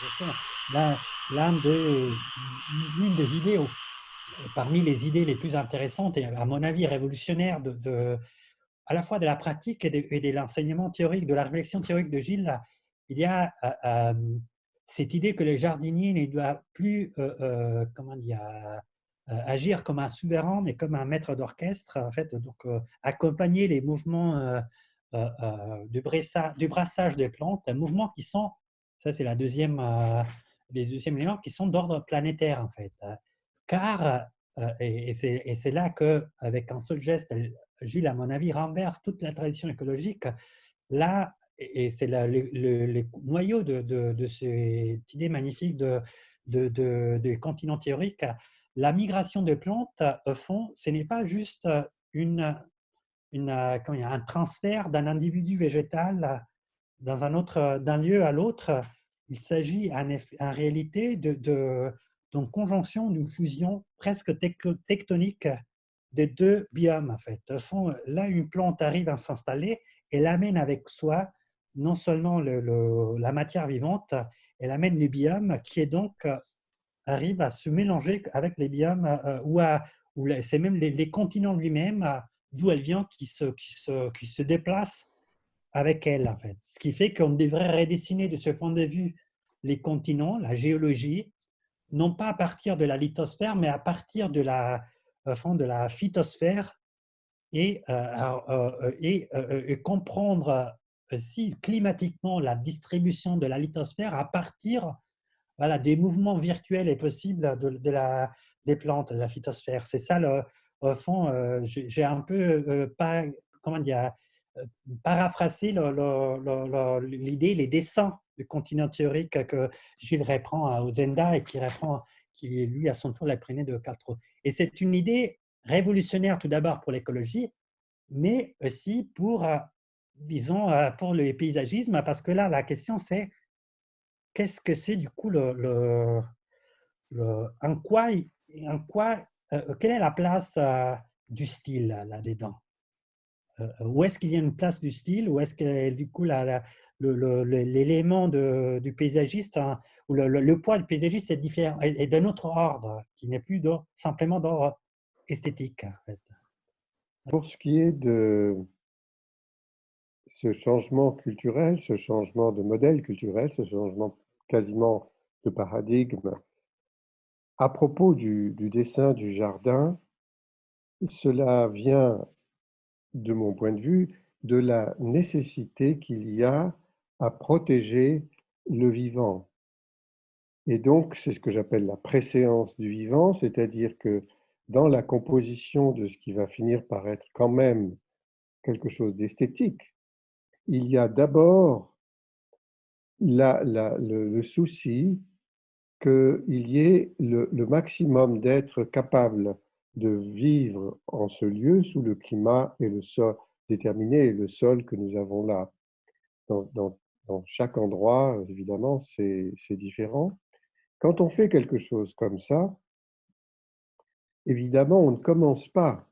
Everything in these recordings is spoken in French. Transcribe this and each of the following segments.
Ce sont l'un, l'une des idées, parmi les idées les plus intéressantes et à mon avis révolutionnaires à la fois de la pratique et de l'enseignement théorique, de la réflexion théorique de Gilles. Là, il y a cette idée que le jardinier ne doit plus comment dire, agir comme un souverain, mais comme un maître d'orchestre, en fait, donc accompagner les mouvements du brassage des plantes, mouvements qui sont, ça c'est les deuxièmes éléments, qui sont d'ordre planétaire, en fait. Car, et c'est là qu'avec un seul geste, Gilles, à mon avis, renverse toute la tradition écologique. Là, et c'est le noyau de cette idée magnifique de continent théorique, la migration des plantes, au fond, ce n'est pas juste comment dire, un transfert d'un individu végétal d'un lieu à l'autre. Il s'agit en réalité d'une conjonction, d'une fusion presque tectonique des deux biomes, en fait. Au fond, là, une plante arrive à s'installer, elle amène avec soi non seulement la matière vivante, elle amène les biomes qui est donc arrive à se mélanger avec les biomes c'est même les continents lui-même, d'où elle vient, qui se déplacent avec elle, en fait. Ce qui fait qu'on devrait redessiner de ce point de vue les continents, la géologie, non pas à partir de la lithosphère, mais à partir au fond, de la phytosphère et comprendre aussi climatiquement la distribution de la lithosphère à partir, voilà, des mouvements virtuels et possibles des plantes, de la phytosphère. C'est ça, au fond, j'ai un peu, pas, comment dire, euh, paraphrasé l'idée, les dessins du continent théorique que Gilles reprend au Zenda et qui lui, à son tour, l'a pris de Castro. Et c'est une idée révolutionnaire tout d'abord pour l'écologie, mais aussi disons, pour le paysagisme, parce que là, la question c'est qu'est-ce que c'est du coup en quoi, quelle est la place du style là-dedans? Où est-ce qu'il y a une place du style? Où est-ce que du coup l'élément du paysagiste, hein, ou le poids du paysagiste est différent, est d'un autre ordre, qui n'est plus simplement d'ordre esthétique, en fait. Pour ce qui est de ce changement culturel, ce changement de modèle culturel, ce changement quasiment de paradigme, à propos du dessin du jardin, cela vient, de mon point de vue, de la nécessité qu'il y a à protéger le vivant. Et donc, c'est ce que j'appelle la préséance du vivant, c'est-à-dire que dans la composition de ce qui va finir par être quand même quelque chose d'esthétique, il y a d'abord le souci qu'il y ait le maximum d'êtres capables de vivre en ce lieu sous le climat et le sol déterminé et le sol que nous avons là. Dans, dans- dans chaque endroit, évidemment, c'est différent. Quand on fait quelque chose comme ça, évidemment, on ne commence pas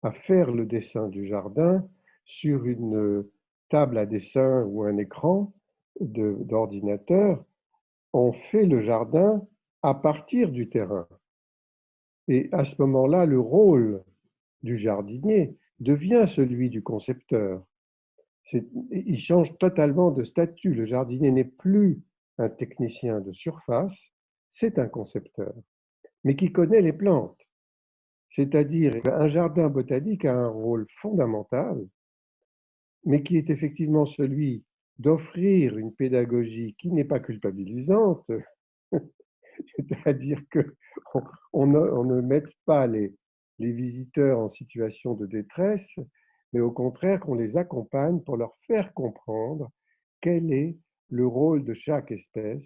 à faire le dessin du jardin sur une table à dessin ou un écran d'ordinateur. On fait le jardin à partir du terrain. Et à ce moment-là, le rôle du jardinier devient celui du concepteur. Il change totalement de statut. Le jardinier n'est plus un technicien de surface, c'est un concepteur, mais qui connaît les plantes. C'est-à-dire qu'un jardin botanique a un rôle fondamental, mais qui est effectivement celui d'offrir une pédagogie qui n'est pas culpabilisante, c'est-à-dire on ne met pas les visiteurs en situation de détresse, mais au contraire qu'on les accompagne pour leur faire comprendre quel est le rôle de chaque espèce.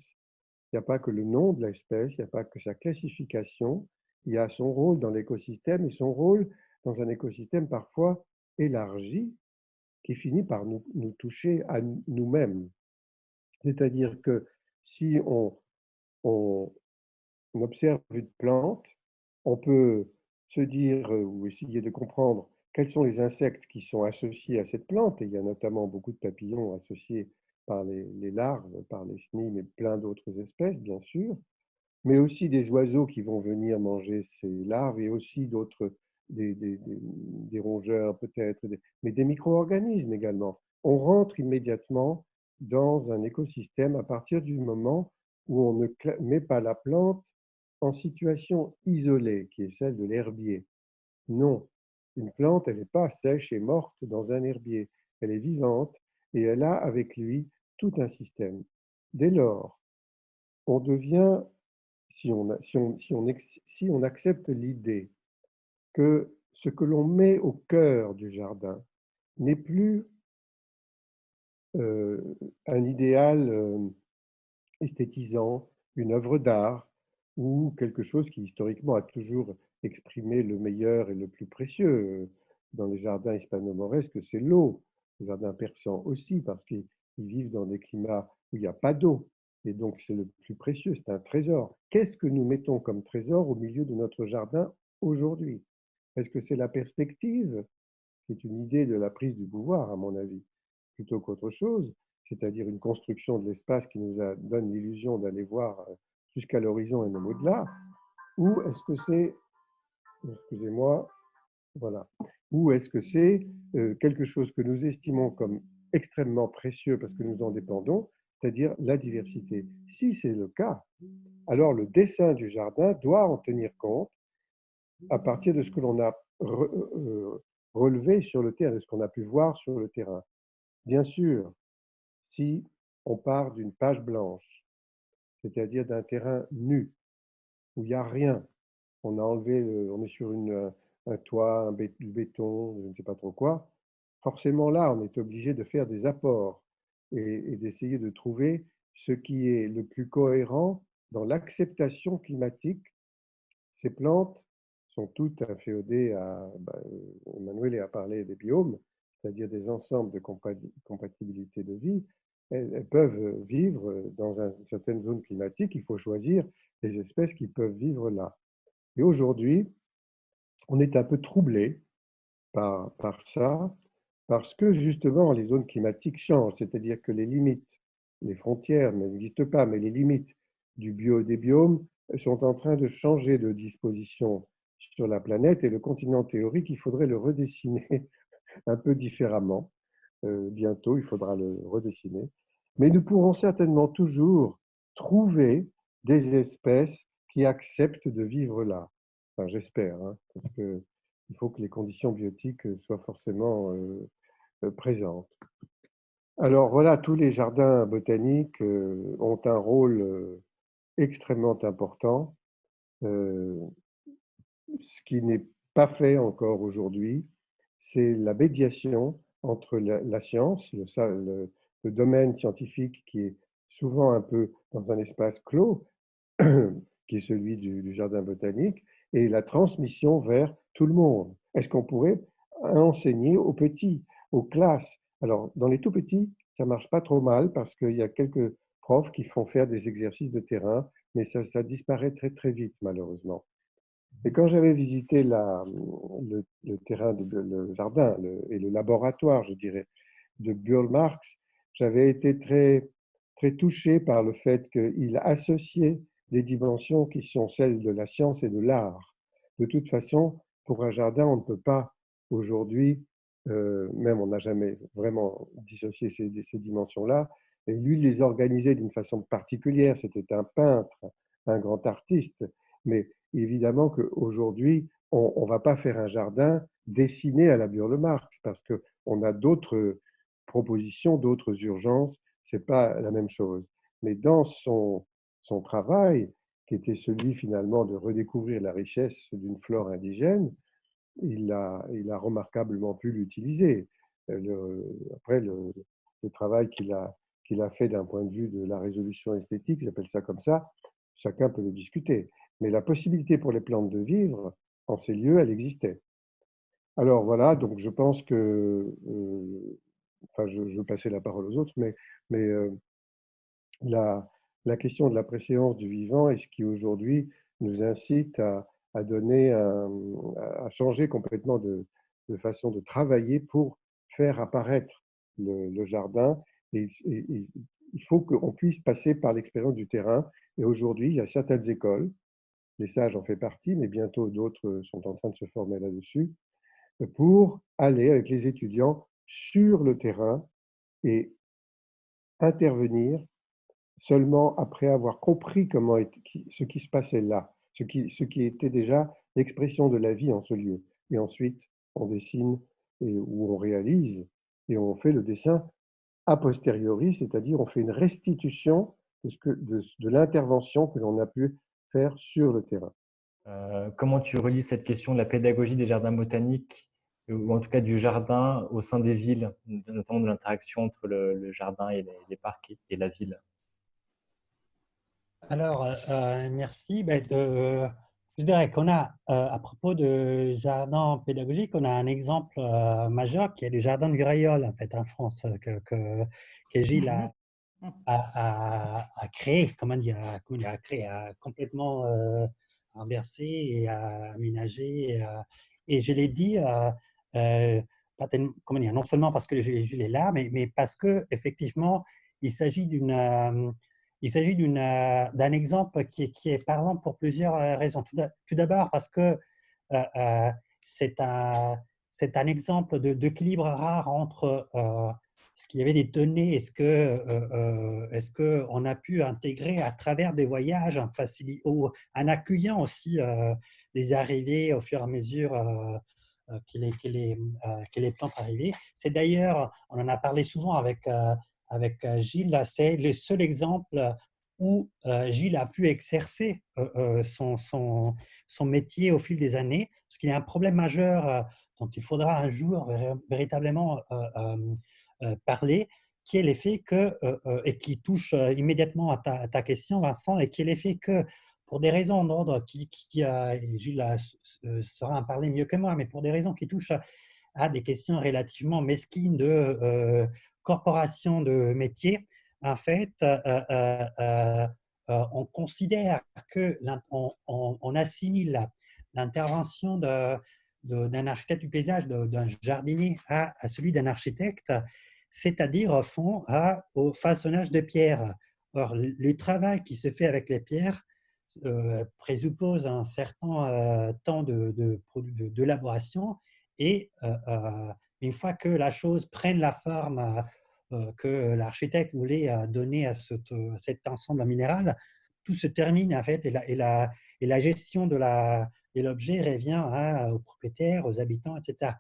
Il n'y a pas que le nom de l'espèce, il n'y a pas que sa classification, il y a son rôle dans l'écosystème et son rôle dans un écosystème parfois élargi qui finit par nous toucher à nous-mêmes. C'est-à-dire que si on observe une plante, on peut se dire ou essayer de comprendre quels sont les insectes qui sont associés à cette plante, et il y a notamment beaucoup de papillons associés par les larves, par les chenilles, mais plein d'autres espèces, bien sûr, mais aussi des oiseaux qui vont venir manger ces larves et aussi d'autres, des rongeurs peut-être, mais des micro-organismes également. On rentre immédiatement dans un écosystème à partir du moment où on ne met pas la plante en situation isolée, qui est celle de l'herbier. Non, une plante, elle n'est pas sèche et morte dans un herbier. Elle est vivante et elle a avec lui tout un système. Dès lors, on devient, si on accepte l'idée que ce que l'on met au cœur du jardin n'est plus euh, un idéal esthétisant, une œuvre d'art ou quelque chose qui historiquement a toujours exprimé le meilleur et le plus précieux. Dans les jardins hispano-mauresques, c'est l'eau. Les jardins persans aussi, parce qu'ils vivent dans des climats où il n'y a pas d'eau. Et donc, c'est le plus précieux, c'est un trésor. Qu'est-ce que nous mettons comme trésor au milieu de notre jardin aujourd'hui? Est-ce que c'est la perspective? C'est une idée de la prise du pouvoir, à mon avis, plutôt qu'autre chose, c'est-à-dire une construction de l'espace qui nous donne l'illusion d'aller voir jusqu'à l'horizon et même au-delà, ou est-ce que c'est, excusez-moi, voilà, ou est-ce que c'est quelque chose que nous estimons comme extrêmement précieux parce que nous en dépendons, c'est-à-dire la diversité. Si c'est le cas, alors le dessin du jardin doit en tenir compte à partir de ce que l'on a relevé sur le terrain, de ce qu'on a pu voir sur le terrain. Bien sûr, si on part d'une page blanche, c'est-à-dire d'un terrain nu, où il n'y a rien, on a enlevé, on est sur un toit, du béton, je ne sais pas trop quoi, forcément là, on est obligé de faire des apports et d'essayer de trouver ce qui est le plus cohérent dans l'acceptation climatique. Ces plantes sont toutes inféodées à, Emmanuel a parlé des biomes, c'est-à-dire des ensembles de compatibilité de vie. Elles peuvent vivre dans une certaine zone climatique. Il faut choisir les espèces qui peuvent vivre là. Et aujourd'hui, on est un peu troublé par ça, parce que justement, les zones climatiques changent, c'est-à-dire que les limites, les frontières n'existent pas, mais les limites des biomes sont en train de changer de disposition sur la planète et le continent théorique, il faudrait le redessiner un peu différemment. Bientôt, il faudra le redessiner. Mais nous pourrons certainement toujours trouver des espèces qui acceptent de vivre là. Enfin, j'espère, hein, parce qu'il faut que les conditions biotiques soient forcément présentes. Alors voilà, tous les jardins botaniques ont un rôle extrêmement important. Ce qui n'est pas fait encore aujourd'hui, c'est la médiation entre la science, le domaine scientifique qui est souvent un peu dans un espace clos, qui est celui du jardin botanique, et la transmission vers tout le monde. Est-ce qu'on pourrait enseigner aux petits, aux classes? Alors, dans les tout petits, ça marche pas trop mal parce qu'il y a quelques profs qui font faire des exercices de terrain, mais ça disparaît très très vite, malheureusement. Et quand j'avais visité le terrain, le jardin et le laboratoire, je dirais, de Burle Marx, j'avais été très, très touché par le fait qu'il associait des dimensions qui sont celles de la science et de l'art. De toute façon, pour un jardin, on ne peut pas aujourd'hui, même on n'a jamais vraiment dissocié ces dimensions-là, et lui les organisait d'une façon particulière. C'était un peintre, un grand artiste, mais évidemment qu'aujourd'hui, on ne va pas faire un jardin dessiné à la Burle Marx parce qu'on a d'autres propositions, d'autres urgences, ce n'est pas la même chose. Mais dans son travail, qui était celui finalement de redécouvrir la richesse d'une flore indigène, il a remarquablement pu l'utiliser. Après, le travail qu'il a fait d'un point de vue de la résolution esthétique, j'appelle ça comme ça, chacun peut le discuter. Mais la possibilité pour les plantes de vivre en ces lieux, elle existait. Alors voilà, donc je pense que, enfin je veux passer la parole aux autres, mais la, la question de la préséance du vivant est ce qui aujourd'hui nous incite à donner à changer complètement de façon de travailler pour faire apparaître le jardin Et il faut qu'on puisse passer par l'expérience du terrain. Et aujourd'hui, il y a certaines écoles, les sages en fait partie, mais bientôt d'autres sont en train de se former là-dessus, pour aller avec les étudiants sur le terrain et intervenir seulement après avoir compris ce qui se passait là, ce qui était déjà l'expression de la vie en ce lieu. Et ensuite, on dessine ou on réalise et on fait le dessin a posteriori, c'est-à-dire on fait une restitution de l'intervention que l'on a pu faire sur le terrain. Comment tu relis cette question de la pédagogie des jardins botaniques, ou en tout cas du jardin au sein des villes, notamment de l'interaction entre le jardin et les parcs et la ville? Alors, merci. Je dirais qu'on a, à propos de jardin pédagogique, on a un exemple majeur qui est le jardin du Graillol, en fait, en France, que Gilles a créé, comment dire, a créé, a complètement renversé et a aménagé. Et je l'ai dit, pas comment dire, non seulement parce que Gilles est là, mais parce que effectivement, il s'agit d'un exemple qui est parlant pour plusieurs raisons. Tout d'abord parce que euh, c'est un, c'est un exemple d'équilibre rare entre est-ce qu'il y avait des données, est-ce qu'on a pu intégrer à travers des voyages en accueillant aussi les arrivées au fur et à mesure que les plantes arrivaient. C'est d'ailleurs, on en a parlé souvent avec Gilles, là, c'est le seul exemple où Gilles a pu exercer son métier au fil des années, parce qu'il y a un problème majeur dont il faudra un jour véritablement parler, qui est l'effet que, et qui touche immédiatement à ta question, Vincent, et qui est l'effet que, pour des raisons d'ordre et Gilles saura en parler mieux que moi, mais pour des raisons qui touchent à des questions relativement mesquines de corporation de métier, en fait, on considère que on assimile l'intervention d'un architecte du paysage, d'un jardinier à celui d'un architecte, c'est-à-dire au fond au façonnage de pierres. Or, le travail qui se fait avec les pierres présuppose un certain temps d'élaboration et une fois que la chose prenne la forme que l'architecte voulait donner à cet ensemble minéral, tout se termine en fait et la gestion de l'objet revient aux propriétaires, aux habitants, etc.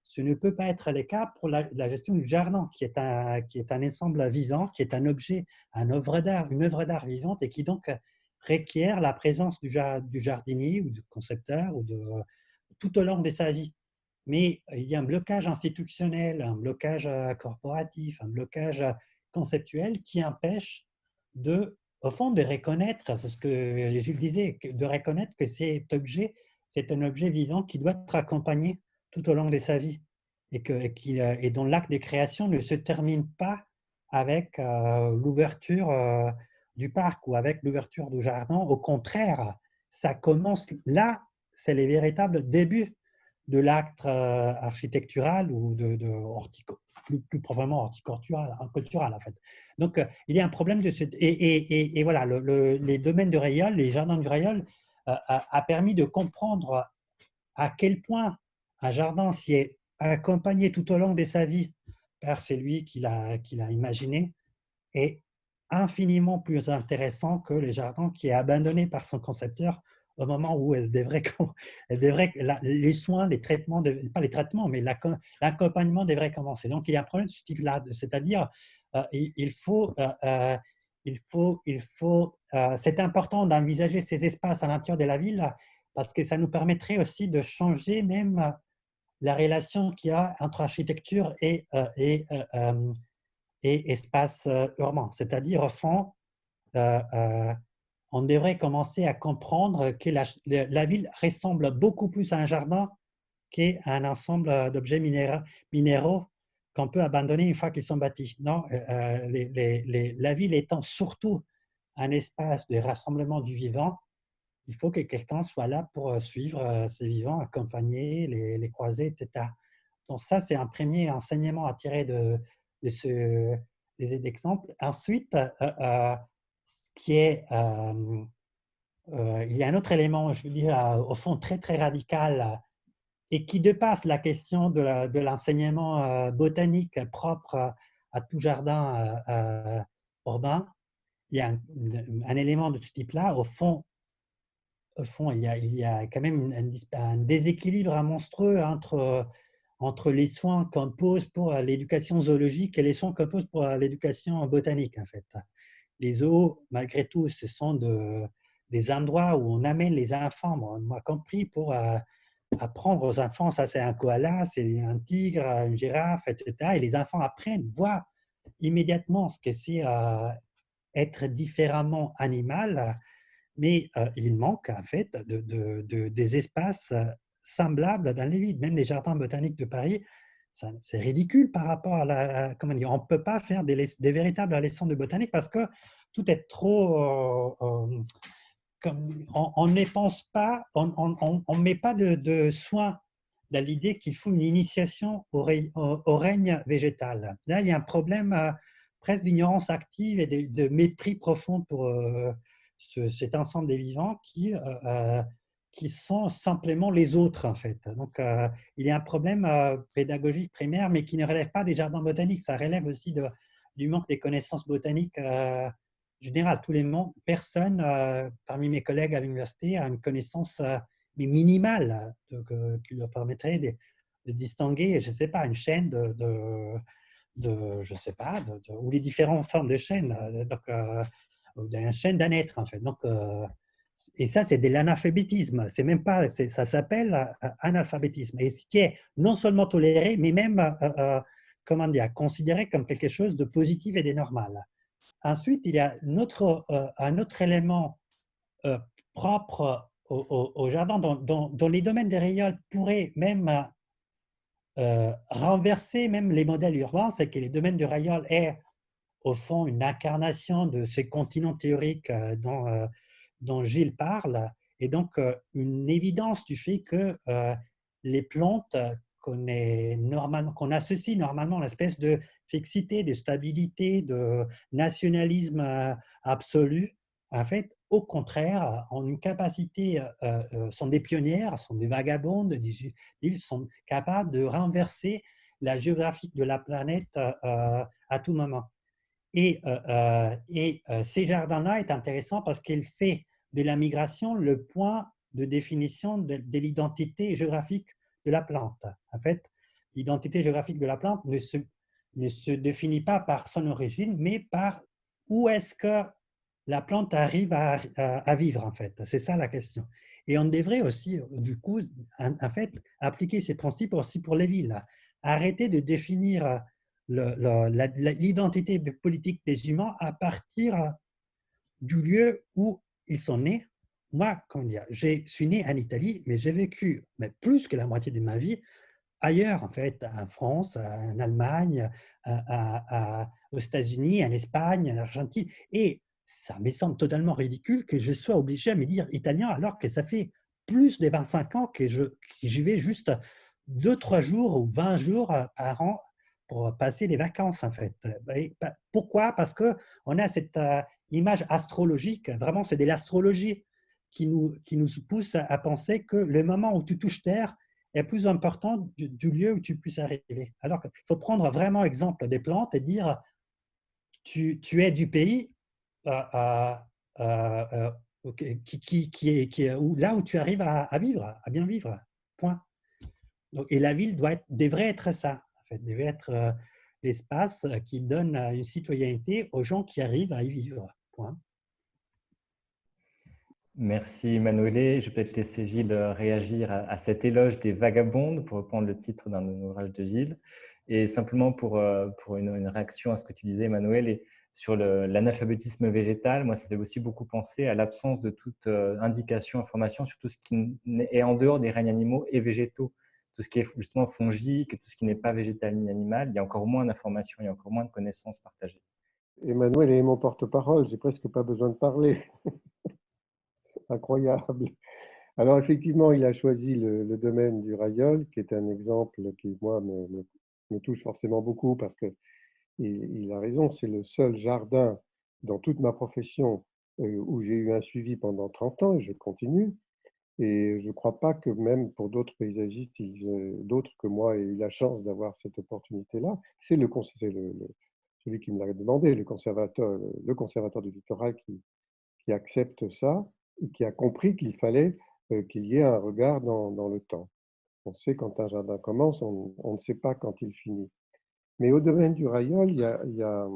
Ce ne peut pas être le cas pour la gestion du jardin, qui est un ensemble vivant, qui est un objet, une œuvre d'art vivante et qui donc requiert la présence du jardinier ou du concepteur tout au long de sa vie. Mais il y a un blocage institutionnel, un blocage corporatif, un blocage conceptuel qui empêche au fond, de reconnaître, c'est ce que Jules disait, de reconnaître que cet objet, c'est un objet vivant qui doit être accompagné tout au long de sa vie et dont l'acte de création ne se termine pas avec l'ouverture du parc ou avec l'ouverture du jardin. Au contraire, ça commence là, c'est le véritable début de l'acte architectural ou plus proprement horticultural en fait. Donc, il y a un problème de ce... Et voilà, les domaines de Rayol, les jardins de Rayol, a permis de comprendre à quel point un jardin s'y est accompagné tout au long de sa vie par celui qui l'a imaginé est infiniment plus intéressant que les jardins qui est abandonné par son concepteur au moment où les soins, les traitements, pas les traitements, mais l'accompagnement devrait commencer. Donc, il y a un problème de ce type-là, c'est-à-dire c'est important d'envisager ces espaces à l'intérieur de la ville parce que ça nous permettrait aussi de changer même la relation qu'il y a entre architecture et espace urbain. C'est-à-dire, au fond, on devrait commencer à comprendre que la ville ressemble beaucoup plus à un jardin qu'à un ensemble d'objets minéraux qu'on peut abandonner une fois qu'ils sont bâtis. Non, la ville étant surtout un espace de rassemblement du vivant, il faut que quelqu'un soit là pour suivre ces vivants, accompagner, les croiser, etc. Donc ça, c'est un premier enseignement à tirer de exemples. Ensuite, ce qui est, il y a un autre élément, je veux dire, au fond très très radical et qui dépasse la question de l'enseignement botanique propre à tout jardin urbain. Il y a un élément de ce type-là. Au fond, il y a quand même un déséquilibre monstrueux entre les soins qu'on pose pour l'éducation zoologique et les soins qu'on pose pour l'éducation botanique, en fait. Les zoos, malgré tout, ce sont des endroits où on amène les enfants, moi compris, pour apprendre aux enfants, ça c'est un koala, c'est un tigre, une girafe, etc. Et les enfants apprennent, voient immédiatement ce que c'est être différemment animal, mais il manque en fait des espaces semblables dans les villes. Même les jardins botaniques de Paris, c'est ridicule par rapport à comment dire, on ne peut pas faire des véritables leçons de botanique parce que tout est trop on ne pense pas, on met pas de soin dans l'idée qu'il faut une initiation au règne végétal. Là, il y a un problème presque d'ignorance active et de mépris profond pour cet ensemble des vivants qui sont simplement les autres, en fait. Donc, il y a un problème pédagogique primaire, mais qui ne relève pas des jardins botaniques. Ça relève aussi du manque des connaissances botaniques général, personne parmi mes collègues à l'université a une connaissance mais minimale qui leur permettrait de distinguer, je ne sais pas, une chaîne je sais pas, ou les différentes formes de chaînes, donc une chaîne d'un être en fait. Donc, et ça, c'est de l'analphabétisme. C'est même pas, ça s'appelle analphabétisme. Et ce qui est non seulement toléré, mais même, comment dire, considéré comme quelque chose de positif et de normal. Ensuite, il y a un autre élément propre au jardin dont les domaines des rayons pourraient même renverser même les modèles urbains, c'est que les domaines de rayol est au fond une incarnation de ces continents théoriques dont Gilles parle, et donc une évidence du fait que les plantes qu'on associe normalement à l'espèce de fixité, de stabilité, de nationalisme absolu, en fait, au contraire, ont une capacité, sont des pionnières, sont des vagabondes, ils sont capables de renverser la géographie de la planète à tout moment. Et ces jardins-là est intéressant parce qu'il fait de la migration le point de définition de l'identité géographique de la plante. En fait, l'identité géographique de la plante ne se définit pas par son origine, mais par où est-ce que la plante arrive à vivre, en fait. C'est ça la question. Et on devrait aussi, du coup, en fait, appliquer ces principes aussi pour les villes. Arrêter de définir l'identité politique des humains à partir du lieu où ils sont nés. Moi, comment dire, je suis né en Italie, mais j'ai vécu plus que la moitié de ma vie ailleurs, en fait, en France, en Allemagne, aux États-Unis, en Espagne, en Argentine. Et ça me semble totalement ridicule que je sois obligé à me dire italien alors que ça fait plus de 25 ans que j'y vais juste 2-3 jours ou 20 jours par an pour passer les vacances, en fait. Et pourquoi? Parce qu'on a cette image astrologique, vraiment, c'est de l'astrologie qui nous pousse à penser que le moment où tu touches terre est plus important du lieu où tu puisses arriver. Alors qu'il faut prendre vraiment exemple des plantes et dire tu es du pays euh, euh, là où tu arrives à vivre, à bien vivre. Point. Donc, et la ville devrait être ça, en fait, devrait être l'espace qui donne une citoyenneté aux gens qui arrivent à y vivre. Point. Merci Manoël. Je vais peut-être laisser Gilles réagir à cet éloge des vagabondes, pour reprendre le titre d'un ouvrage de Gilles. Et simplement pour une réaction à ce que tu disais, Manoël, et sur l'analphabétisme végétal, moi, ça fait aussi beaucoup penser à l'absence de toute indication, information sur tout ce qui est en dehors des règnes animaux et végétaux. Tout ce qui est justement fongique, tout ce qui n'est pas végétal ni animal, il y a encore moins d'informations, il y a encore moins de connaissances partagées. Emmanuel est mon porte-parole, j'ai presque pas besoin de parler. Incroyable. Alors effectivement, il a choisi le domaine du Rayol, qui est un exemple qui, moi, me touche forcément beaucoup parce qu'il il a raison, c'est le seul jardin dans toute ma profession où j'ai eu un suivi pendant 30 ans et je continue. Et je ne crois pas que même pour d'autres paysagistes, d'autres que moi aient eu la chance d'avoir cette opportunité-là. C'est celui qui me l'a demandé, le conservateur du littoral qui accepte ça et qui a compris qu'il fallait qu'il y ait un regard dans le temps. On sait quand un jardin commence, on ne sait pas quand il finit. Mais au domaine du Rayol, il y a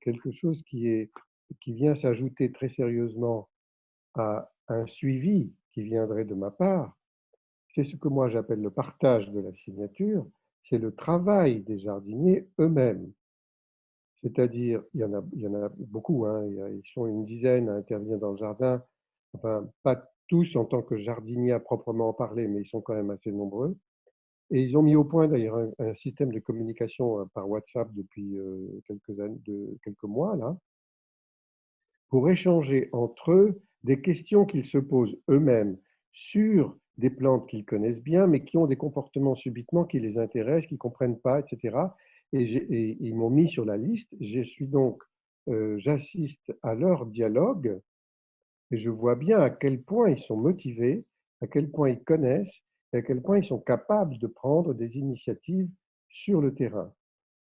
quelque chose qui vient s'ajouter très sérieusement à un suivi qui viendrait de ma part. C'est ce que moi j'appelle le partage de la signature, c'est le travail des jardiniers eux-mêmes. C'est-à-dire, il y en a beaucoup, hein, ils sont une dizaine à intervenir dans le jardin, enfin pas tous en tant que jardiniers à proprement parler, mais ils sont quand même assez nombreux. Et ils ont mis au point d'ailleurs un système de communication par WhatsApp depuis quelques mois là, pour échanger entre eux des questions qu'ils se posent eux-mêmes sur des plantes qu'ils connaissent bien, mais qui ont des comportements subitement qui les intéressent, qui ne comprennent pas, etc. Et ils m'ont mis sur la liste. J'assiste à leur dialogue et je vois bien à quel point ils sont motivés, à quel point ils connaissent et à quel point ils sont capables de prendre des initiatives sur le terrain.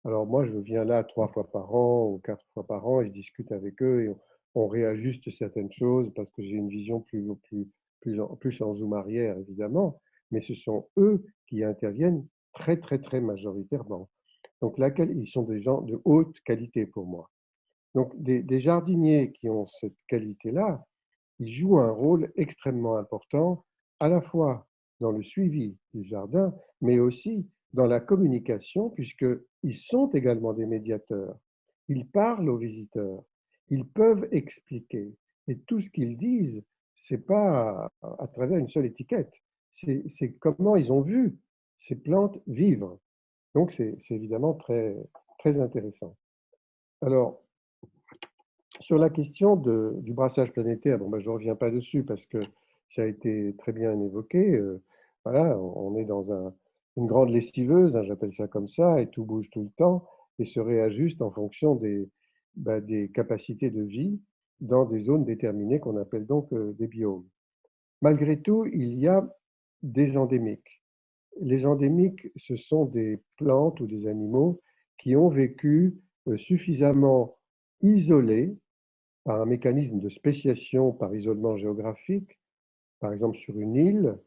Alors moi, je viens là 3 fois par an ou 4 fois par an et je discute avec eux et on réajuste certaines choses parce que j'ai une vision plus en zoom arrière, évidemment, mais ce sont eux qui interviennent très, très, très majoritairement. Donc là, ils sont des gens de haute qualité pour moi. Donc des jardiniers qui ont cette qualité-là, ils jouent un rôle extrêmement important, à la fois dans le suivi du jardin, mais aussi dans la communication, puisqu'ils sont également des médiateurs. Ils parlent aux visiteurs, ils peuvent expliquer. Et tout ce qu'ils disent, ce n'est pas à travers une seule étiquette, c'est comment ils ont vu ces plantes vivre. Donc c'est évidemment très, très intéressant. Alors, sur la question du brassage planétaire, bon, ben, je ne reviens pas dessus parce que ça a été très bien évoqué. Voilà, on est dans une grande lessiveuse, hein, j'appelle ça comme ça, et tout bouge tout le temps et se réajuste en fonction des capacités de vie dans des zones déterminées qu'on appelle donc des biomes. Malgré tout, il y a des endémiques. Les endémiques, ce sont des plantes ou des animaux qui ont vécu suffisamment isolés par un mécanisme de spéciation par isolement géographique, par exemple sur une île,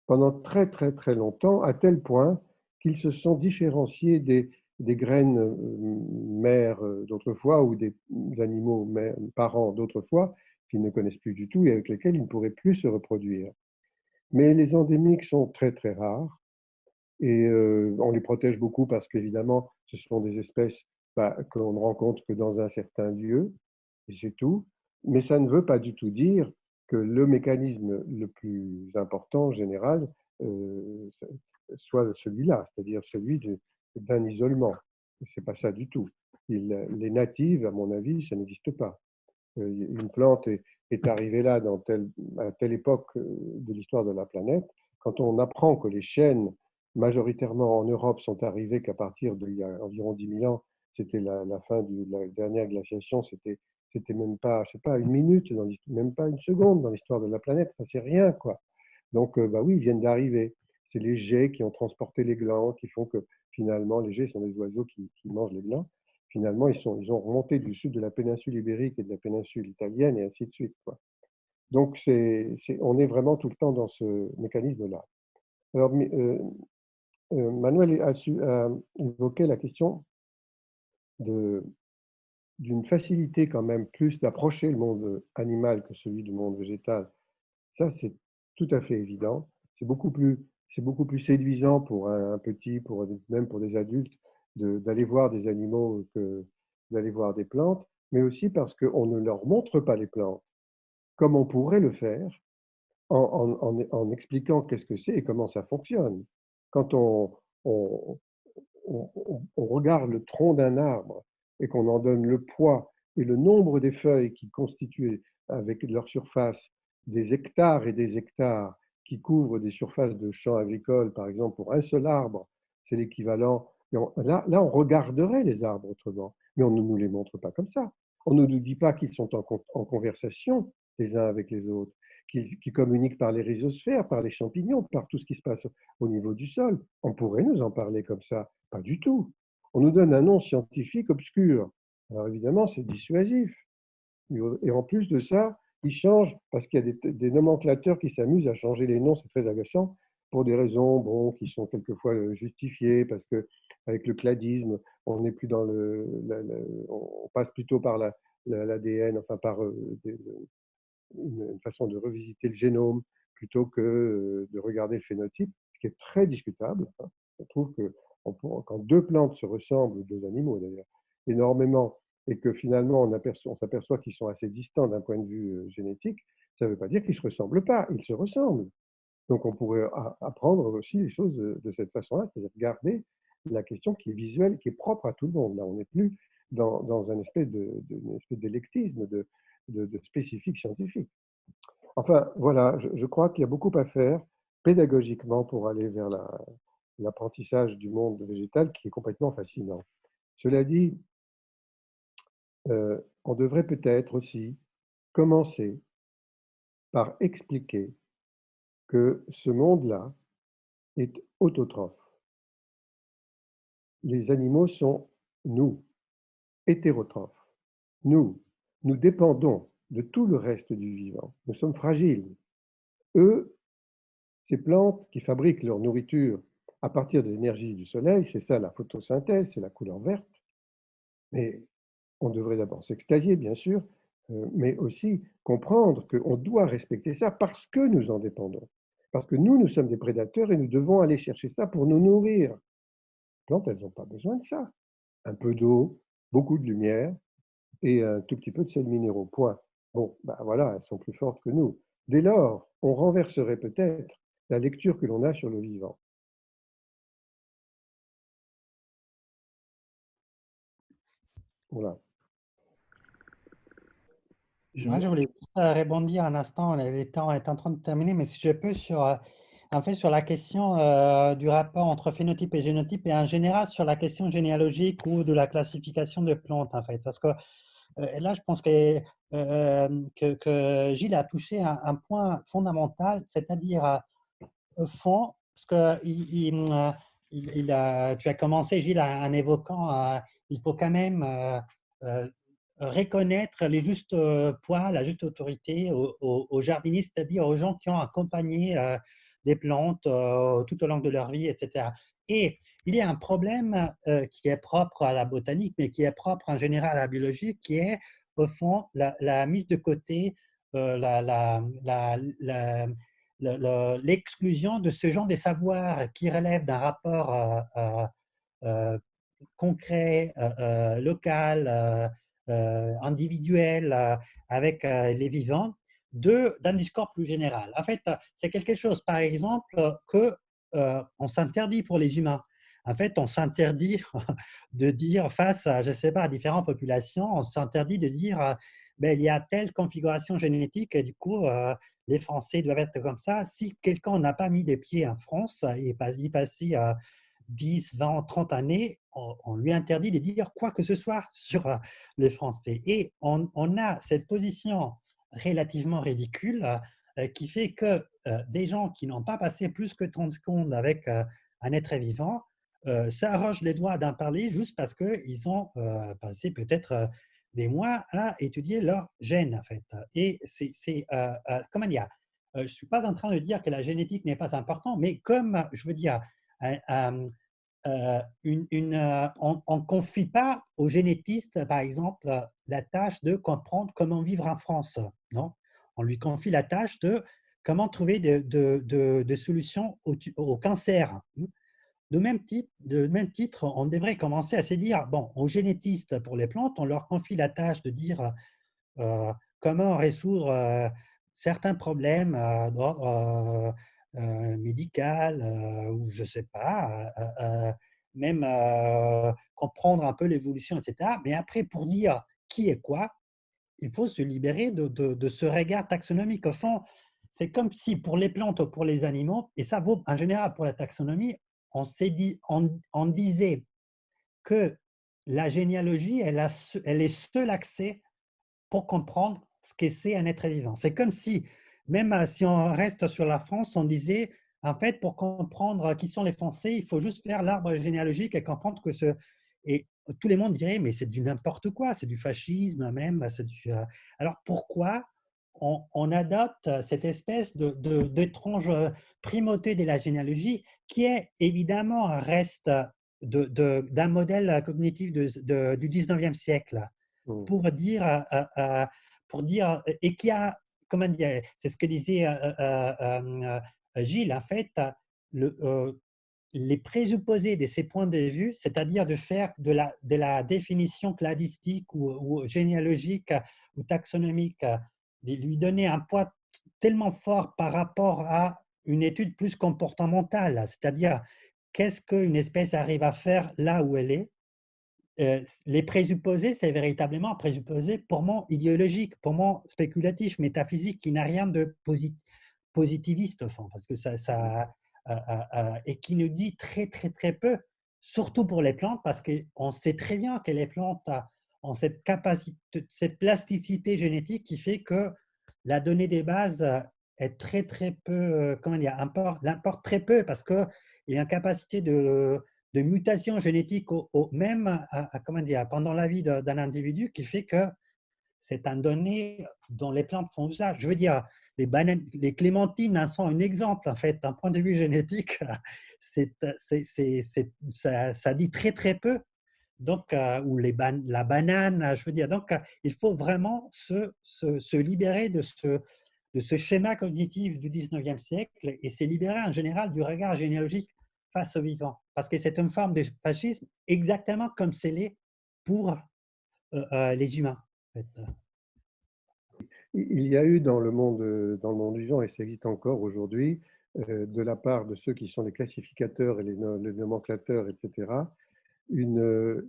pendant très très très longtemps, à tel point qu'ils se sont différenciés des graines mères d'autrefois ou des animaux parents d'autrefois qu'ils ne connaissent plus du tout et avec lesquels ils ne pourraient plus se reproduire. Mais les endémiques sont très très rares et on les protège beaucoup parce qu'évidemment, ce sont des espèces que l'on ne rencontre que dans un certain lieu, et c'est tout. Mais ça ne veut pas du tout dire que le mécanisme le plus important, en général, euh, soit celui-là, c'est-à-dire celui d'un isolement. C'est pas ça du tout. Les natives, à mon avis, ça n'existe pas. Une plante est arrivée là à telle époque de l'histoire de la planète. Quand on apprend que les chênes, majoritairement en Europe, sont arrivés qu'à partir d'il y a environ 10 000 ans, c'était la fin de la dernière glaciation, c'était même pas, je sais pas, une minute, même pas une seconde dans l'histoire de la planète, enfin, c'est rien, quoi. Donc, bah oui, ils viennent d'arriver. C'est les geais qui ont transporté les glands, qui font que finalement, les geais sont des oiseaux qui mangent les glands. Finalement, ils ont remonté du sud de la péninsule ibérique et de la péninsule italienne et ainsi de suite, quoi. Donc, on est vraiment tout le temps dans ce mécanisme-là. Alors, Manuel a évoqué la question d'une facilité quand même plus d'approcher le monde animal que celui du monde végétal. Ça, c'est tout à fait évident. C'est beaucoup plus séduisant pour un petit, même pour des adultes, d'aller voir des animaux que d'aller voir des plantes, mais aussi parce qu'on ne leur montre pas les plantes comme on pourrait le faire en expliquant qu'est-ce que c'est et comment ça fonctionne. Quand on, on regarde le tronc d'un arbre et qu'on en donne le poids et le nombre des feuilles qui constituent avec leur surface des hectares et des hectares qui couvrent des surfaces de champs agricoles, par exemple, pour un seul arbre, c'est l'équivalent Là, on regarderait les arbres autrement, mais on ne nous les montre pas comme ça. On ne nous dit pas qu'ils sont en conversation les uns avec les autres, qu'ils communiquent par les rhizosphères, par les champignons, par tout ce qui se passe au niveau du sol. On pourrait nous en parler comme ça. Pas du tout. On nous donne un nom scientifique obscur. Alors évidemment, c'est dissuasif. Et en plus de ça, ils changent, parce qu'il y a des nomenclateurs qui s'amusent à changer les noms, c'est très agaçant, pour des raisons bon, qui sont quelquefois justifiées, parce qu'avec le cladisme, on n'est plus dans on passe plutôt par l'ADN, enfin par une façon de revisiter le génome plutôt que de regarder le phénotype, ce qui est très discutable. On trouve que quand deux plantes se ressemblent, deux animaux d'ailleurs, énormément, et que finalement on s'aperçoit qu'ils sont assez distants d'un point de vue génétique, ça ne veut pas dire qu'ils ne se ressemblent pas, ils se ressemblent. Donc on pourrait apprendre aussi les choses de cette façon-là, c'est-à-dire garder la question qui est visuelle, qui est propre à tout le monde. Là, on n'est plus dans une espèce d'électisme, de spécifique scientifique. Enfin, voilà, je crois qu'il y a beaucoup à faire pédagogiquement pour aller vers l'apprentissage du monde végétal qui est complètement fascinant. Cela dit, on devrait peut-être aussi commencer par expliquer que ce monde-là est autotrophe. Les animaux sont, nous, hétérotrophes. Nous dépendons de tout le reste du vivant. Nous sommes fragiles. Eux, ces plantes qui fabriquent leur nourriture à partir de l'énergie du soleil, c'est ça la photosynthèse, c'est la couleur verte. Mais on devrait d'abord s'extasier, bien sûr, mais aussi comprendre qu'on doit respecter ça parce que nous en dépendons. Parce que nous sommes des prédateurs et nous devons aller chercher ça pour nous nourrir. Les plantes, elles n'ont pas besoin de ça. Un peu d'eau, beaucoup de lumière et un tout petit peu de sels minéraux, point. Bon, ben voilà, elles sont plus fortes que nous. Dès lors, on renverserait peut-être la lecture que l'on a sur le vivant. Voilà. Moi, je voulais juste rebondir un instant, le temps est en train de terminer, mais si je peux en fait, sur la question du rapport entre phénotype et génotype et en général sur la question généalogique ou de la classification de plantes, en fait. Parce que là, je pense que Gilles a touché un point fondamental, c'est-à-dire au fond, parce que tu as commencé, Gilles, en évoquant il faut quand même euh, reconnaître les justes poids, la juste autorité aux jardiniers, c'est-à-dire aux gens qui ont accompagné des plantes tout au long de leur vie, etc. Et il y a un problème qui est propre à la botanique, mais qui est propre en général à la biologie, qui est au fond la mise de côté, l'exclusion de ce genre de savoir qui relève d'un rapport concret, local, individuel avec les vivants, d'un discours plus général. En fait, c'est quelque chose, par exemple, que on s'interdit pour les humains. En fait, on s'interdit de dire face à, je sais pas, à différentes populations, on s'interdit de dire ben, il y a telle configuration génétique et du coup, les Français doivent être comme ça. Si quelqu'un n'a pas mis les pieds en France et y passer 10, 20, 30 années, on lui interdit de dire quoi que ce soit sur les Français. Et on a cette position relativement ridicule qui fait que des gens qui n'ont pas passé plus que 30 secondes avec un être vivant s'arrogent les doigts d'en parler juste parce qu'ils ont passé peut-être des mois à étudier leur gène, en fait. Et comment dire, je ne suis pas en train de dire que la génétique n'est pas importante, mais comme, je veux dire, on ne confie pas aux génétistes, par exemple, la tâche de comprendre comment vivre en France. Non, on lui confie la tâche de comment trouver des solutions au cancer. De même titre, on devrait commencer à se dire, bon, aux génétistes pour les plantes, on leur confie la tâche de dire comment résoudre certains problèmes d'ordre médical ou je ne sais pas, même comprendre un peu l'évolution, etc. Mais après, pour dire qui est quoi, il faut se libérer de ce regard taxonomique. Au fond, c'est comme si pour les plantes ou pour les animaux, et ça vaut en général pour la taxonomie, on disait que la généalogie, elle est seul accès pour comprendre ce que c'est un être vivant. C'est comme si, même si on reste sur la France, on disait, en fait, pour comprendre qui sont les Français, il faut juste faire l'arbre généalogique et comprendre que ce… Et tout le monde dirait, mais c'est du n'importe quoi, c'est du fascisme même. Alors pourquoi on adopte cette espèce d'étrange primauté de la généalogie qui est évidemment un reste d'un modèle cognitif du 19e siècle Mm. pour dire, et qui a, comment dire, c'est ce que disait Gilles, en fait, le, euh, les présupposés de ces points de vue, c'est-à-dire de faire de la définition cladistique ou généalogique ou taxonomique, de lui donner un poids tellement fort par rapport à une étude plus comportementale, c'est-à-dire qu'est-ce qu'une espèce arrive à faire là où elle est. Les présupposés, c'est véritablement un présupposé purement idéologique, purement spéculatif, métaphysique, qui n'a rien de positiviste au fond, parce que et qui nous dit très, très, très peu, surtout pour les plantes, parce qu'on sait très bien que les plantes ont cette capacité, cette plasticité génétique qui fait que la donnée des bases est très, très peu, comment dire, importe très peu, parce qu'il y a une capacité de mutation génétique même comment dire, pendant la vie d'un individu qui fait que c'est un donné dont les plantes font usage. Je veux dire, les clémentines en sont un exemple, en fait, d'un point de vue génétique. Ça dit très, très peu. Donc, ou la banane, je veux dire. Donc, il faut vraiment se libérer de ce schéma cognitif du 19e siècle et se libérer en général du regard généalogique face au vivant. Parce que c'est une forme de fascisme exactement comme c'est l'est pour les humains. En fait. Il y a eu dans le monde vivant, et ça existe encore aujourd'hui, de la part de ceux qui sont les classificateurs et les nomenclateurs, etc., une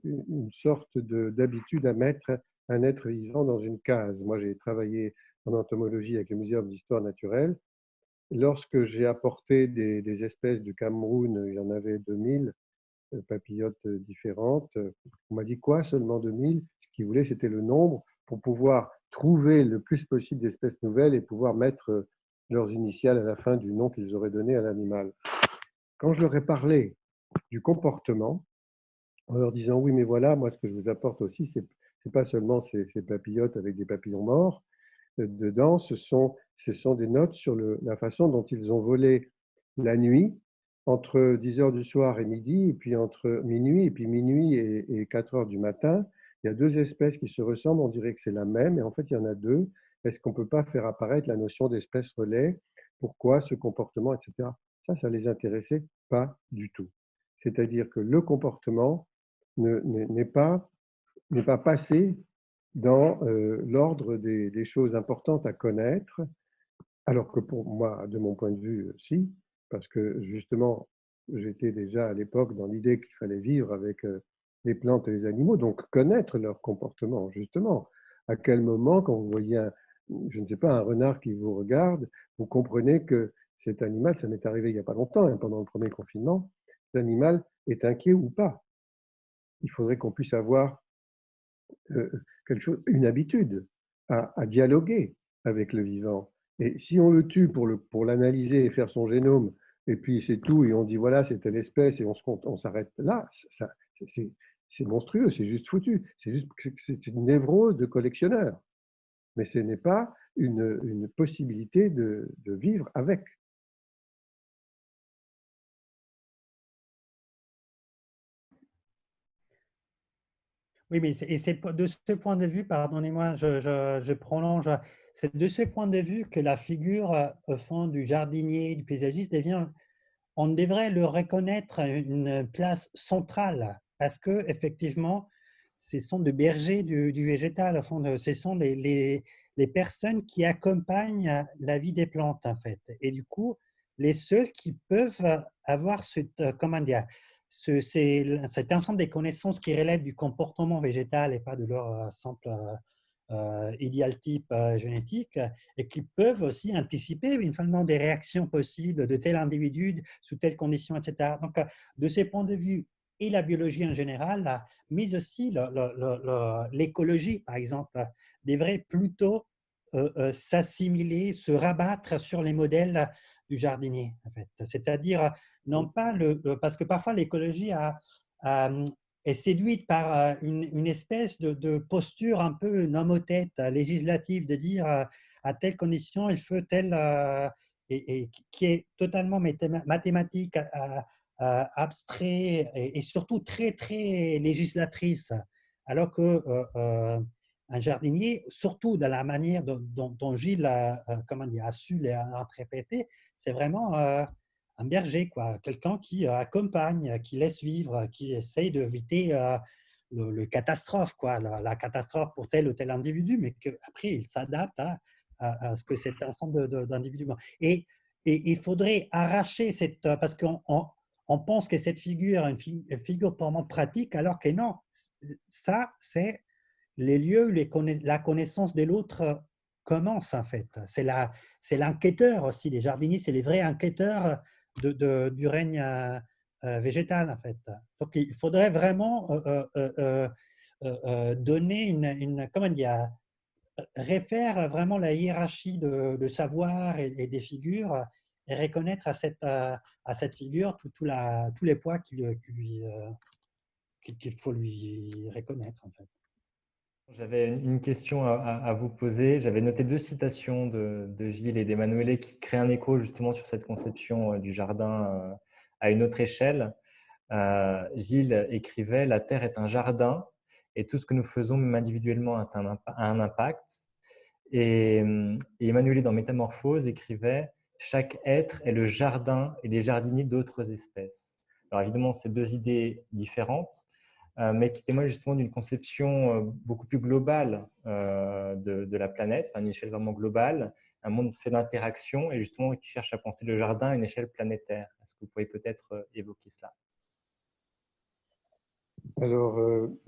sorte d'habitude à mettre un être vivant dans une case. Moi, j'ai travaillé en entomologie avec le Muséum d'histoire naturelle. Lorsque j'ai apporté des espèces du Cameroun, il y en avait 2000 papillotes différentes, on m'a dit quoi, seulement 2000? Ce qu'ils voulaient, c'était le nombre pour pouvoir trouver le plus possible d'espèces nouvelles et pouvoir mettre leurs initiales à la fin du nom qu'ils auraient donné à l'animal. Quand je leur ai parlé du comportement, en leur disant oui, mais voilà, moi, ce que je vous apporte aussi, c'est pas seulement ces papillotes avec des papillons morts. Dedans, ce sont des notes sur la façon dont ils ont volé la nuit, entre 10 heures du soir et midi, et puis entre minuit, et puis minuit et 4 heures du matin. Il y a deux espèces qui se ressemblent, on dirait que c'est la même, et en fait, il y en a deux. Est-ce qu'on ne peut pas faire apparaître la notion d'espèce relais? Pourquoi ce comportement, etc. Ça les intéressait pas du tout. C'est-à-dire que le comportement n'est pas passé dans l'ordre des choses importantes à connaître, alors que pour moi, de mon point de vue, si, parce que justement, j'étais déjà à l'époque dans l'idée qu'il fallait vivre avec les plantes et les animaux, donc connaître leur comportement, justement. À quel moment, quand vous voyez, je ne sais pas, un renard qui vous regarde, vous comprenez que cet animal, ça m'est arrivé il n'y a pas longtemps, hein, pendant le premier confinement, cet animal est inquiet ou pas. Il faudrait qu'on puisse avoir quelque chose, une habitude à dialoguer avec le vivant. Et si on le tue pour l'analyser et faire son génome, et puis c'est tout, et on dit voilà, c'est telle espèce, et on s'arrête là, c'est monstrueux, c'est juste foutu. C'est une névrose de collectionneur. Mais ce n'est pas une possibilité de vivre avec. Oui, mais c'est de ce point de vue, pardonnez-moi, je prolonge, c'est de ce point de vue que la figure au fond du jardinier, du paysagiste devient, on devrait le reconnaître une place centrale parce que effectivement, ce sont des bergers du végétal, au fond, ce sont les personnes qui accompagnent la vie des plantes en fait. Et du coup, les seuls qui peuvent avoir comment dire, cet ensemble des connaissances qui relèvent du comportement végétal et pas de leur simple idéal type génétique et qui peuvent aussi anticiper finalement des réactions possibles de tel individu sous telles conditions, etc. Donc, de ces points de vue, et la biologie en général, mais aussi l'écologie, par exemple, devrait plutôt s'assimiler, se rabattre sur les modèles du jardinier, en fait. C'est-à-dire, non pas parce que parfois l'écologie est séduite par une espèce de posture un peu nomothète, législative, de dire à telle condition, il faut telle, et qui est totalement mathématique, abstrait et surtout très, très législatrice. Alors que un jardinier, surtout de la manière dont Gilles comment dire, a su l'interpréter, c'est vraiment un berger, quoi. Quelqu'un qui accompagne, qui laisse vivre, qui essaye d'éviter le catastrophe, quoi, la catastrophe pour tel ou tel individu, mais qu'après, il s'adapte à ce que cet ensemble d'individus. Et, il faudrait arracher cette. Parce qu'on pense que cette figure est une figure purement pratique, alors que non, ça, c'est les lieux où la connaissance de l'autre commence, en fait. C'est l'enquêteur aussi. Les jardiniers, c'est les vrais enquêteurs du règne végétal, en fait. Donc, il faudrait vraiment donner comment dire, réfère vraiment la hiérarchie de savoir et des figures et reconnaître à cette figure tous les poids qu'il faut lui reconnaître, en fait. J'avais une question à vous poser. J'avais noté deux citations de Gilles et d'Emmanuele qui créent un écho justement sur cette conception du jardin à une autre échelle. Gilles écrivait « La terre est un jardin et tout ce que nous faisons, même individuellement, a un impact ». Et Emmanuele, dans Métamorphose, écrivait « Chaque être est le jardin et les jardiniers d'autres espèces ». Alors évidemment, c'est deux idées différentes, mais qui témoignent justement d'une conception beaucoup plus globale de la planète, à une échelle vraiment globale, un monde fait d'interaction et justement qui cherche à penser le jardin à une échelle planétaire. Est-ce que vous pouvez peut-être évoquer cela? Alors,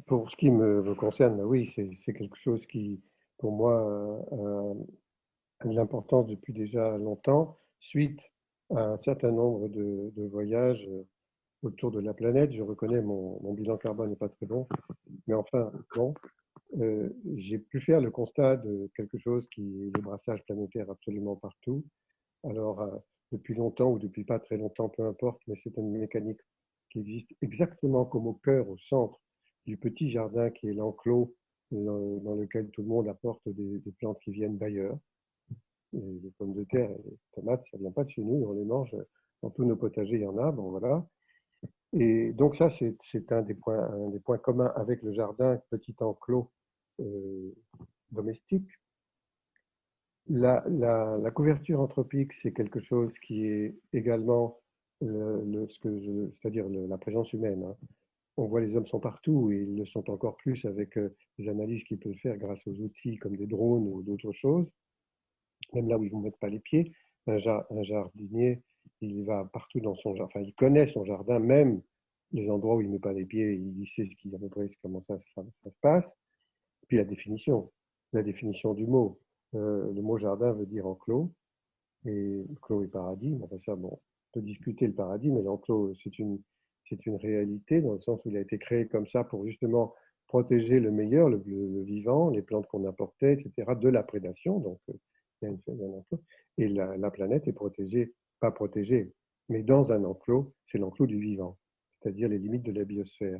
pour ce qui me concerne, oui, c'est quelque chose qui, pour moi, a de l'importance depuis déjà longtemps, suite à un certain nombre de voyages autour de la planète. Je reconnais mon bilan carbone n'est pas très bon, mais enfin, bon, j'ai pu faire le constat de quelque chose qui est le brassage planétaire absolument partout. Alors, depuis longtemps ou depuis pas très longtemps, peu importe, mais c'est une mécanique qui existe exactement comme au cœur, au centre du petit jardin qui est l'enclos dans lequel tout le monde apporte des plantes qui viennent d'ailleurs. Les pommes de terre et les tomates, ça ne vient pas de chez nous, on les mange dans tous nos potagers, il y en a, bon voilà. Et donc ça, c'est un des points communs avec le jardin, petit enclos domestique. La couverture anthropique, c'est quelque chose qui est également, c'est-à-dire la présence humaine. Hein. On voit les hommes sont partout et ils le sont encore plus avec les analyses qu'ils peuvent faire grâce aux outils comme des drones ou d'autres choses, même là où ils ne mettent pas les pieds. Un jardinier, il va partout dans son jardin, enfin il connaît son jardin, même les endroits où il ne met pas les pieds, il sait à peu près comment ça se passe. Puis la définition du mot. Le mot jardin veut dire enclos, et clos et paradis. Enfin ça, bon, on peut discuter le paradis, mais l'enclos, c'est une réalité dans le sens où il a été créé comme ça pour justement protéger le meilleur, le vivant, les plantes qu'on apportait, etc., de la prédation. Donc, il y a un enclos. Et la planète est protégée, pas protégée, mais dans un enclos, c'est l'enclos du vivant, c'est-à-dire les limites de la biosphère.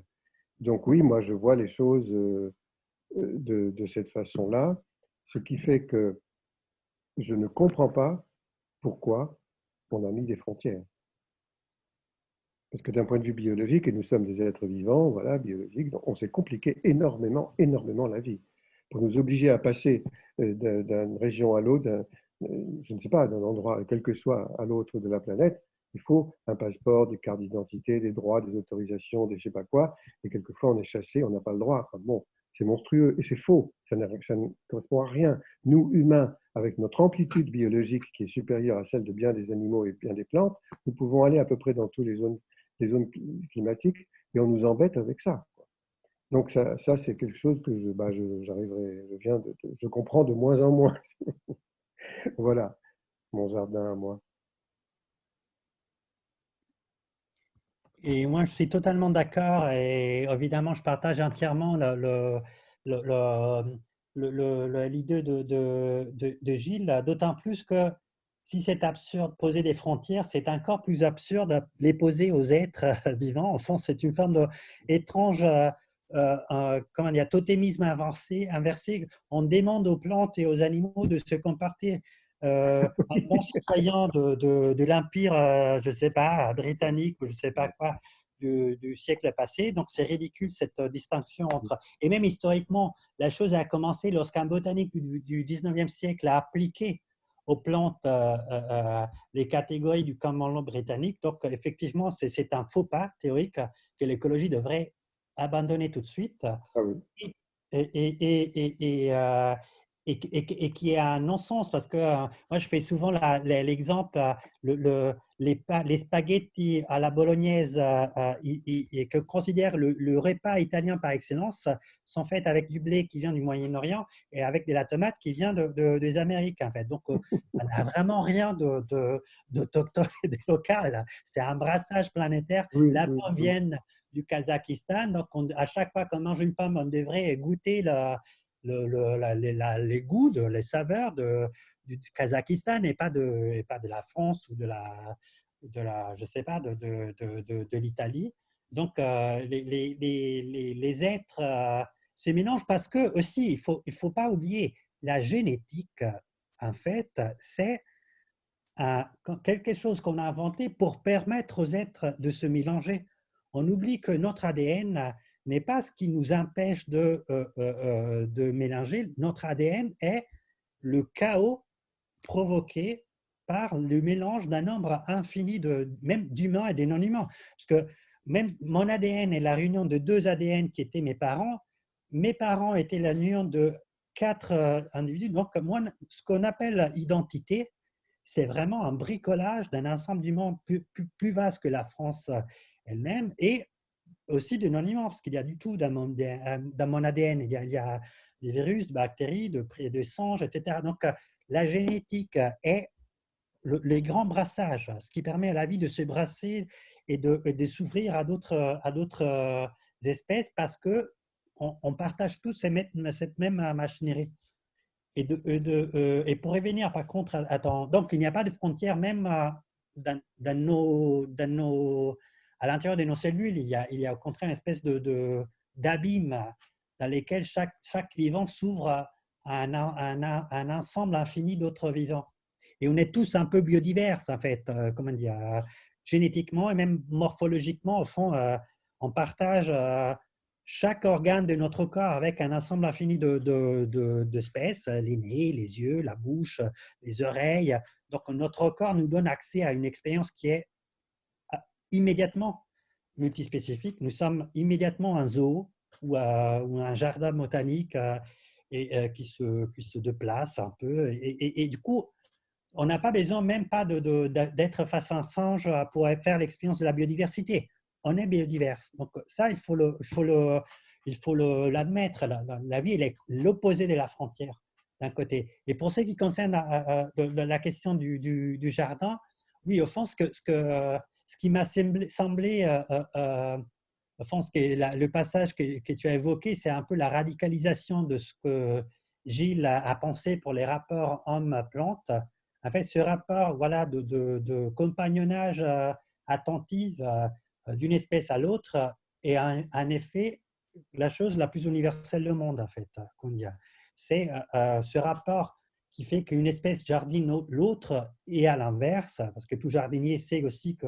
Donc oui, moi je vois les choses de cette façon-là, ce qui fait que je ne comprends pas pourquoi on a mis des frontières. Parce que d'un point de vue biologique, et nous sommes des êtres vivants, voilà, biologiques, donc on s'est compliqué énormément, énormément la vie. Pour nous obliger à passer d'une région à l'autre, je ne sais pas, d'un endroit, quel que soit à l'autre de la planète, il faut un passeport, des cartes d'identité, des droits, des autorisations, des je ne sais pas quoi, et quelquefois on est chassé, on n'a pas le droit. Enfin, bon, c'est monstrueux et c'est faux, ça ne correspond à rien. Nous, humains, avec notre amplitude biologique qui est supérieure à celle de bien des animaux et bien des plantes, nous pouvons aller à peu près dans toutes les zones climatiques et on nous embête avec ça. Donc ça c'est quelque chose que je comprends de moins en moins. Voilà, mon jardin à moi. Et moi, je suis totalement d'accord et évidemment, je partage entièrement le, le, l'idée de Gilles, d'autant plus que si c'est absurde poser des frontières, c'est encore plus absurde de les poser aux êtres vivants. En fond, c'est une forme d'étrange comment dire, totémisme inversé. On demande aux plantes et aux animaux de se comporter un bon citoyen de l'Empire, je ne sais pas, britannique ou je ne sais pas quoi, du siècle passé. Donc, c'est ridicule cette distinction entre… Et même historiquement, la chose a commencé lorsqu'un botanique du 19e siècle a appliqué aux plantes les catégories du commandement britannique. Donc, effectivement, c'est un faux pas théorique que l'écologie devrait abandonner tout de suite. Ah oui. Et, et qui est un non-sens parce que moi je fais souvent l'exemple les spaghettis à la bolognaise et que considère le repas italien par excellence sont faits avec du blé qui vient du Moyen-Orient et avec de la tomate qui vient des Amériques en fait. Donc ça n'a vraiment rien d'autochtone et de local. C'est un brassage planétaire. Oui, La oui, pomme oui. vient du Kazakhstan. Donc, à chaque fois qu'on mange une pomme, on devrait goûter les goûts, les saveurs du Kazakhstan et pas de la France ou je sais pas, de l'Italie. Donc, les êtres se mélangent parce que aussi, il faut pas oublier, la génétique, en fait, c'est quelque chose qu'on a inventé pour permettre aux êtres de se mélanger. On oublie que notre ADN n'est pas ce qui nous empêche de mélanger. Notre ADN est le chaos provoqué par le mélange d'un nombre infini même d'humains et de non-humains. Parce que même mon ADN est la réunion de deux ADN qui étaient mes parents. Mes parents étaient la réunion de quatre individus. Donc, moi, ce qu'on appelle identité, c'est vraiment un bricolage d'un ensemble du monde plus vaste que la France elle-même et aussi de non-humains, parce qu'il y a du tout dans mon ADN. Il y a des virus, des bactéries, de singes, etc. Donc, la génétique est les grands brassages, ce qui permet à la vie de se brasser et de s'ouvrir à d'autres espèces parce qu'on partage tous cette même machinerie. Et pour revenir par contre, donc il n'y a pas de frontière même à l'intérieur de nos cellules, il y a au contraire une espèce d'abîme dans lesquels chaque vivant s'ouvre à un ensemble infini d'autres vivants. Et on est tous un peu biodivers, en fait, comment dire, génétiquement et même morphologiquement, au fond, on partage chaque organe de notre corps avec un ensemble infini d'espèces, les nez, les yeux, la bouche, les oreilles. Donc, notre corps nous donne accès à une expérience qui est immédiatement multispécifique. Nous sommes immédiatement un zoo ou un jardin botanique qui se déplace un peu. Et du coup, on n'a pas besoin même pas d'être face à un singe pour faire l'expérience de la biodiversité. On est biodivers. Donc ça, il faut l'admettre. La vie, elle est l'opposé de la frontière d'un côté. Et pour ce qui concerne la question du jardin, oui, au fond, ce qui m'a semblé au fond, le passage que tu as évoqué, c'est un peu la radicalisation de ce que Gilles a pensé pour les rapports homme-plante. En fait, ce rapport voilà, de compagnonnage attentif d'une espèce à l'autre est en effet la chose la plus universelle du monde, en fait, qu'on dit. C'est ce rapport qui fait qu'une espèce jardine l'autre et à l'inverse, parce que tout jardinier sait aussi que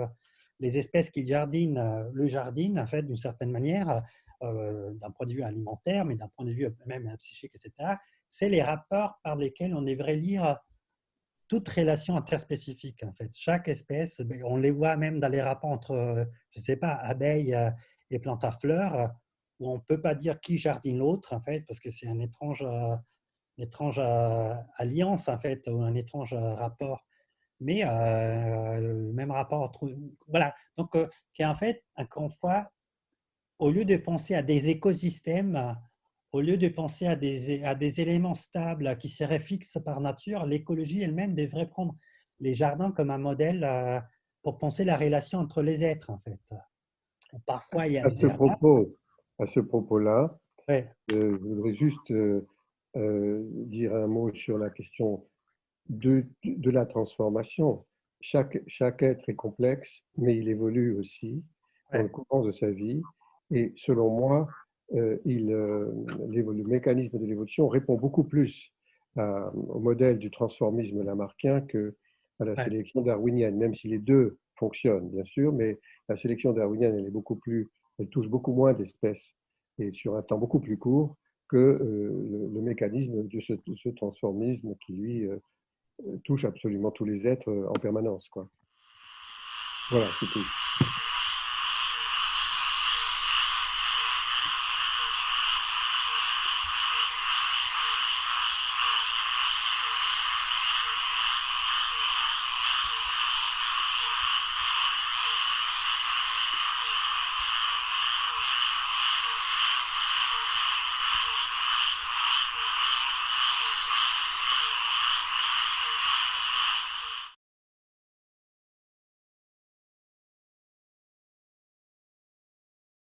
les espèces qui jardinent le jardin, en fait, d'une certaine manière, d'un point de vue alimentaire, mais d'un point de vue même psychique, etc., c'est les rapports par lesquels on devrait lire toute relation interspécifique, en fait. Chaque espèce, on les voit même dans les rapports entre, je ne sais pas, abeilles et plantes à fleurs, où on ne peut pas dire qui jardine l'autre, en fait, parce que c'est une étrange alliance, en fait, ou un étrange rapport. Mais le même rapport entre… Voilà. Donc, qui en fait, encore une fois, au lieu de penser à des écosystèmes, au lieu de penser à des éléments stables qui seraient fixes par nature, l'écologie elle-même devrait prendre les jardins comme un modèle pour penser la relation entre les êtres, en fait. ou parfois il y a À des ce erreurs. propos, à ce propos-là, Ouais, je voudrais juste dire un mot sur la question de la transformation. Chaque être est complexe, mais il évolue aussi dans le ouais, courant de sa vie. Et selon moi, le mécanisme de l'évolution répond beaucoup plus au modèle du transformisme lamarckien que à la ouais, sélection darwinienne, même si les deux fonctionnent, bien sûr, mais la sélection darwinienne, elle touche beaucoup moins d'espèces et sur un temps beaucoup plus court que le mécanisme de ce transformisme qui, lui, touche absolument tous les êtres en permanence, quoi. Voilà, c'est tout.